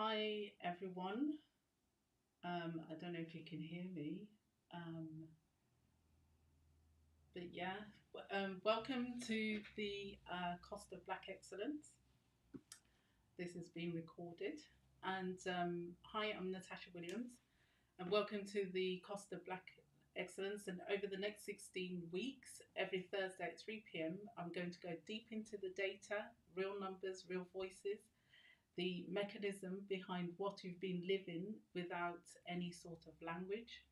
Hi everyone. I don't know if you can hear me, um, but yeah, welcome to the Cost of Black Excellence. This is being recorded, and hi, I'm Natasha Williams, and welcome to the Cost of Black Excellence. And over the next 16 weeks, every Thursday at 3 p.m., I'm going to go deep into the data, real numbers, real voices, the mechanism behind what you've been living without any sort of language,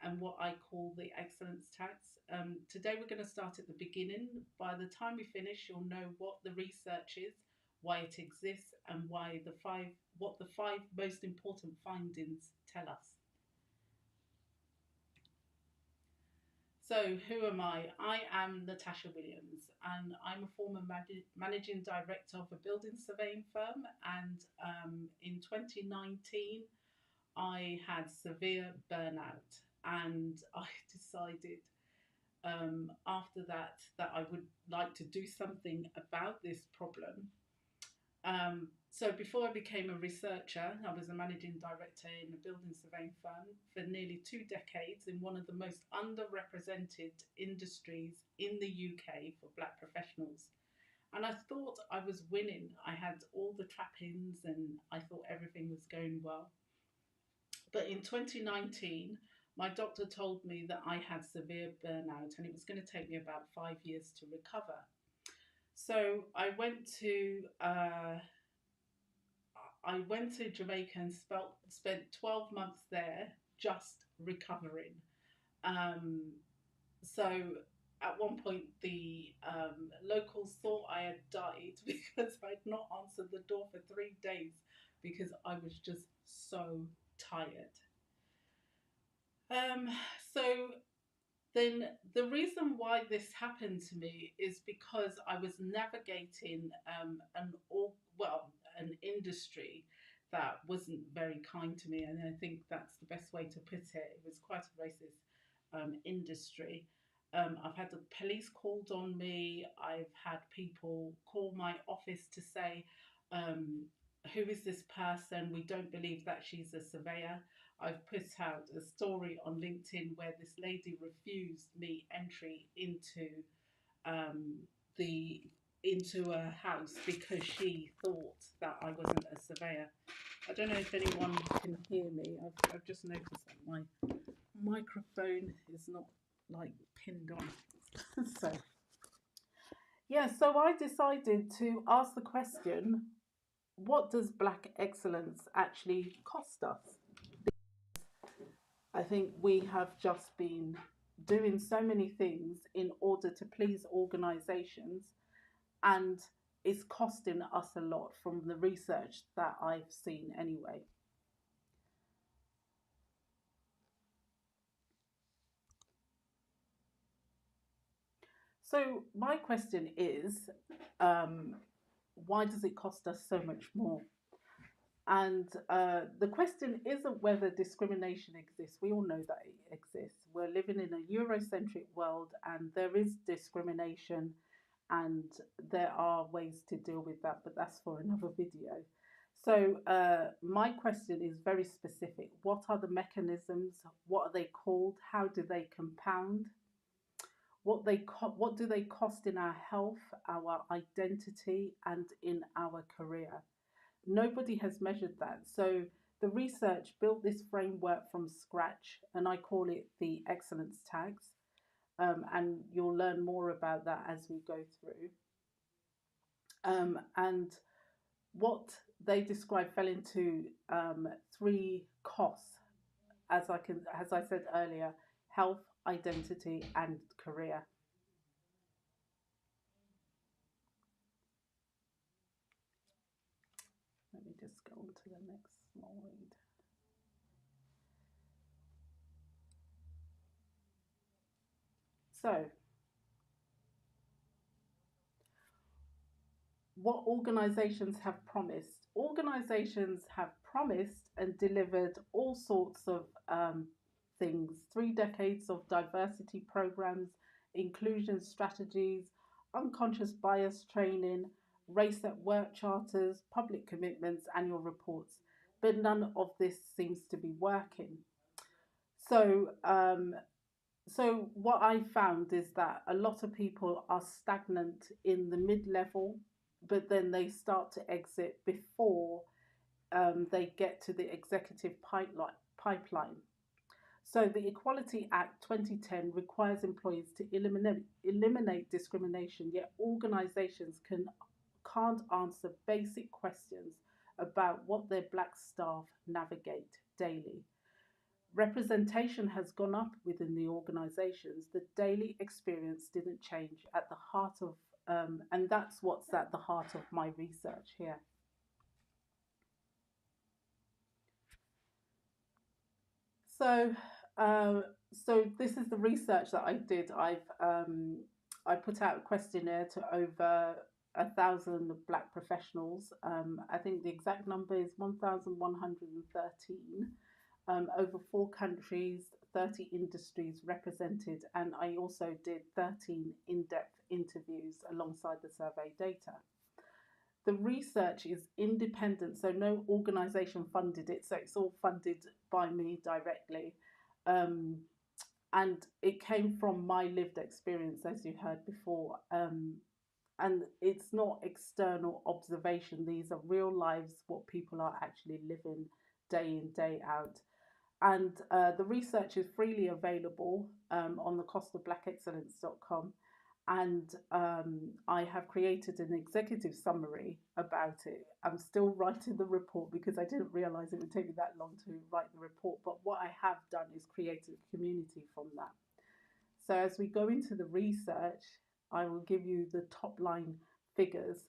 and what I call the excellence tax. Today we're going to start at the beginning. By the time we finish, you'll know what the research is, why it exists, and what the five most important findings tell us. So, who am I? I am Natasha Williams, and I'm a former managing director of a building surveying firm. And in 2019, I had severe burnout, and I decided after that I would like to do something about this problem. So before I became a researcher, I was a managing director in a building surveying firm for nearly 2 decades in one of the most underrepresented industries in the UK for black professionals. And I thought I was winning. I had all the trappings and I thought everything was going well. But in 2019, my doctor told me that I had severe burnout and it was going to take me about 5 years to recover. So I went to Jamaica and spent 12 months there just recovering. Um, so at one point, the locals thought I had died because I'd not answered the door for 3 days because I was just so tired. Um, so then the reason why this happened to me is because I was navigating an industry that wasn't very kind to me, and I think that's the best way to put it. It was quite a racist industry. I've had the police called on me. I've had people call my office to say, um, "Who is this person? We don't believe that she's a surveyor." I've put out a story on LinkedIn where this lady refused me entry um, the into a house because she thought that I wasn't a surveyor. I don't know if anyone can hear me. I've just noticed that my microphone is not like pinned on. So yeah, so I decided to ask the question: what does black excellence actually cost us? I think we have just been doing so many things in order to please organizations, and it's costing us a lot from the research that I've seen anyway. So, my question is, um, why does it cost us so much more? And the question isn't whether discrimination exists. We all know that it exists. We're living in a Eurocentric world and there is discrimination, and there are ways to deal with that, but that's for another video. So, my question is very specific. What are the mechanisms? What are they called? How do they compound? What do they cost in our health, our identity, and in our career? Nobody has measured that. So the research built this framework from scratch, and I call it the excellence tags. And you'll learn more about that as we go through. And what they described fell into three costs, as I said earlier: health, identity, and career. Let me just go on to the next slide. So, what organizations have promised? Organizations have promised and delivered all sorts of things: 3 decades of diversity programs, inclusion strategies, unconscious bias training, race at work charters, public commitments, annual reports. but none of this seems to be working. So, so what I found is that a lot of people are stagnant in the mid level, but then they start to exit before they get to the executive pipeline. So the Equality Act 2010 requires employers to eliminate discrimination, yet organizations can't answer basic questions about what their black staff navigate daily. Representation has gone up within the organizations. The daily experience didn't change at the heart of, and that's what's at the heart of my research here. So, uh, so this is the research that I did. I put out a questionnaire to over 1,000 Black professionals. I think the exact number is 1,113. Over 4 countries, 30 industries represented, and I also did 13 in-depth interviews alongside the survey data. The research is independent, so no organization funded it, so it's all funded by me directly. Um, and it came from my lived experience, as you heard before. And it's not external observation, these are real lives, what people are actually living day in, day out. And the research is freely available on the costofblackexcellence.com. And I have created an executive summary about it. I'm still writing the report because I didn't realize it would take me that long to write the report. But what I have done is created a community from that. So as we go into the research, I will give you the top line figures.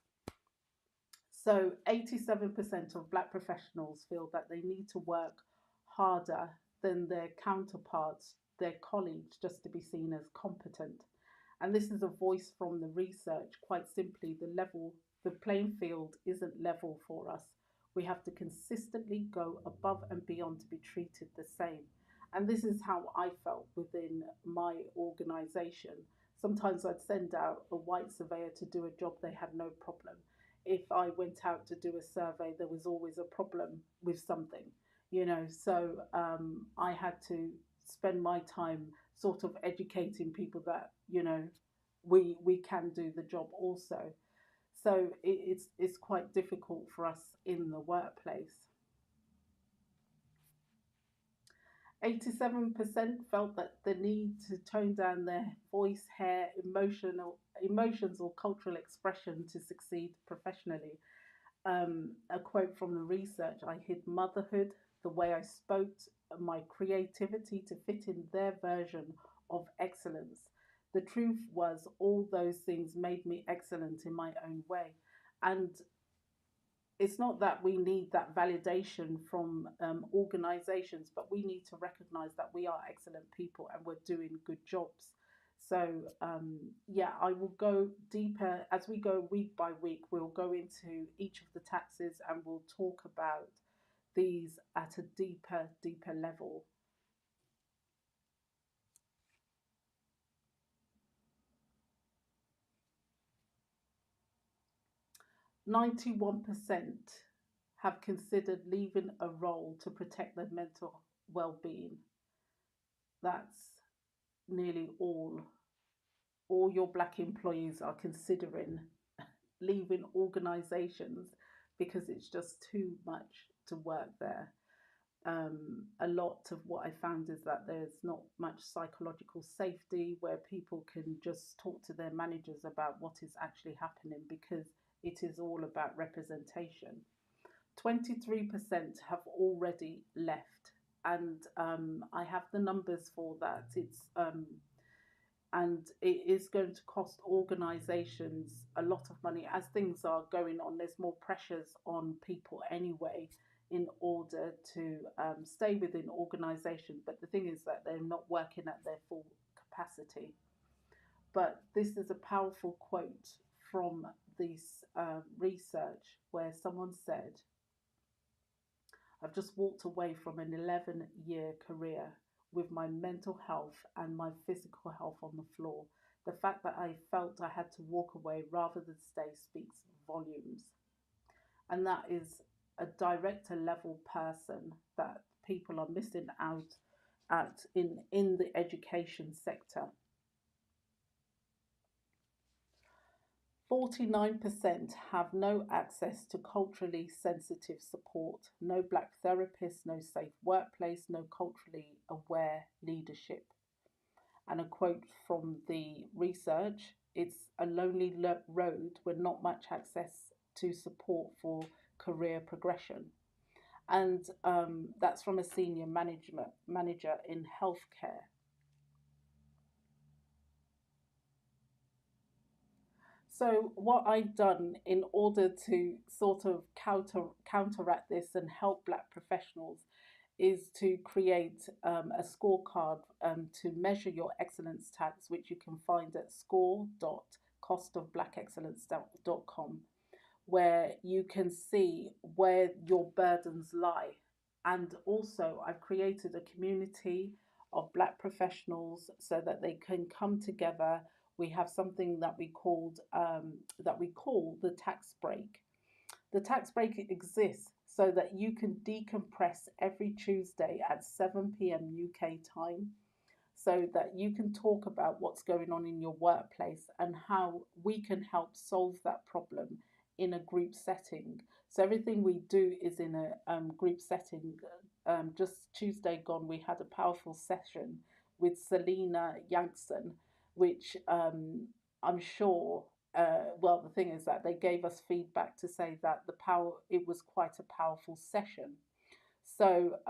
So 87% of Black professionals feel that they need to work harder than their counterparts, their colleagues, just to be seen as competent. And this is a voice from the research. Quite simply, the playing field isn't level for us. We have to consistently go above and beyond to be treated the same. And this is how I felt within my organization. Sometimes I'd send out a white surveyor to do a job, they had no problem. If I went out to do a survey, there was always a problem with something, you know. So I had to spend my time sort of educating people that, you know, we can do the job also. So it's quite difficult for us in the workplace. 87% felt that the need to tone down their voice, hair, emotions or cultural expression to succeed professionally. A quote from the research: I hid motherhood, the way I spoke, my creativity to fit in their version of excellence. The truth was, all those things made me excellent in my own way. And it's not that we need that validation from organizations, but we need to recognize that we are excellent people and we're doing good jobs. So, yeah, I will go deeper as we go week by week. We'll go into each of the taxes and we'll talk about these at a deeper level. 91% have considered leaving a role to protect their mental well being. That's nearly all your black employees are considering leaving organizations because it's just too much to work there. A lot of what I found is that there's not much psychological safety where people can just talk to their managers about what is actually happening because it is all about representation. 23% have already left, and I have the numbers for that. And it is going to cost organizations a lot of money as things are going on. There's more pressures on people anyway in order to stay within organization, but the thing is that they're not working at their full capacity. But this is a powerful quote from this research where someone said, I've just walked away from an 11-year career with my mental health and my physical health on the floor. The fact that I felt I had to walk away rather than stay speaks volumes. And that is a director level person that people are missing out at in the education sector. 49% have no access to culturally sensitive support, no black therapists, no safe workplace, no culturally aware leadership. And a quote from the research: it's a lonely road with not much access to support for career progression. And that's from a senior management manager in healthcare. So what I've done in order to sort of counteract this and help Black professionals is to create a scorecard to measure your excellence tax, which you can find at score.costofblackexcellence.com, where you can see where your burdens lie. And also, I've created a community of Black professionals so that they can come together. We have something that we call the tax break. The tax break exists so that you can decompress every Tuesday at 7 p.m. UK time, so that you can talk about what's going on in your workplace and how we can help solve that problem in a group setting. So everything we do is in a group setting. Just Tuesday gone, we had a powerful session with Selena Yankson, which I'm sure. Well, the thing is that they gave us feedback to say that it was quite a powerful session. So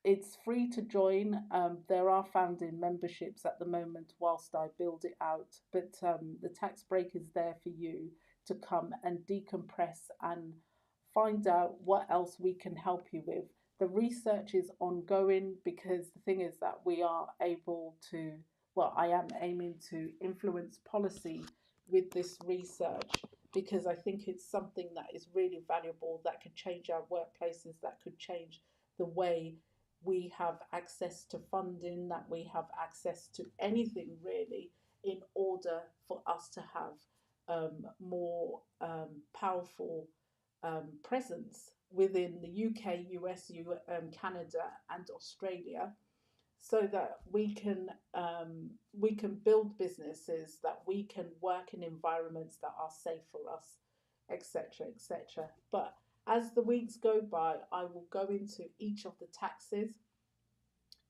it's free to join. There are founding memberships at the moment whilst I build it out, but the tax break is there for you to come and decompress and find out what else we can help you with. The research is ongoing because the thing is that we are able to, well, I am aiming to influence policy with this research because I think it's something that is really valuable that could change our workplaces, that could change the way we have access to funding, that we have access to anything really, in order for us to have more powerful presence within the UK, US, Canada, and Australia, so that we can build businesses, that we can work in environments that are safe for us, etc., etc. But as the weeks go by, I will go into each of the taxes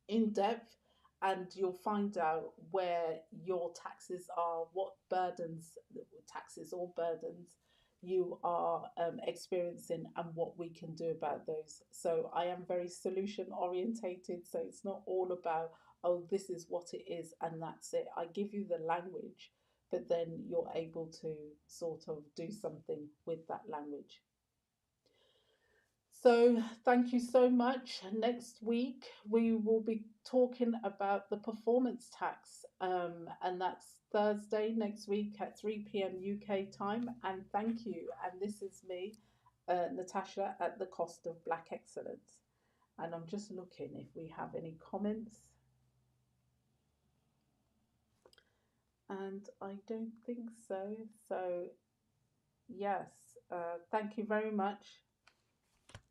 in depth, and you'll find out where your taxes are, what burdens, taxes or burdens you are experiencing, and what we can do about those. So I am very solution orientated. So it's not all about, oh, this is what it is and that's it. I give you the language, but then you're able to sort of do something with that language. So, thank you so much. Next week, we will be talking about the performance tax, and that's Thursday next week at 3 p.m. UK time. And thank you. And this is me, Natasha, at the Cost of Black Excellence. And I'm just looking if we have any comments. And I don't think so. So, yes, thank you very much.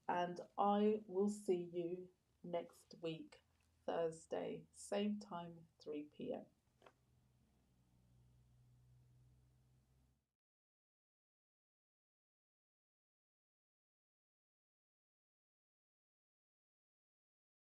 And I will see you next week, Thursday, same time, 3 p.m.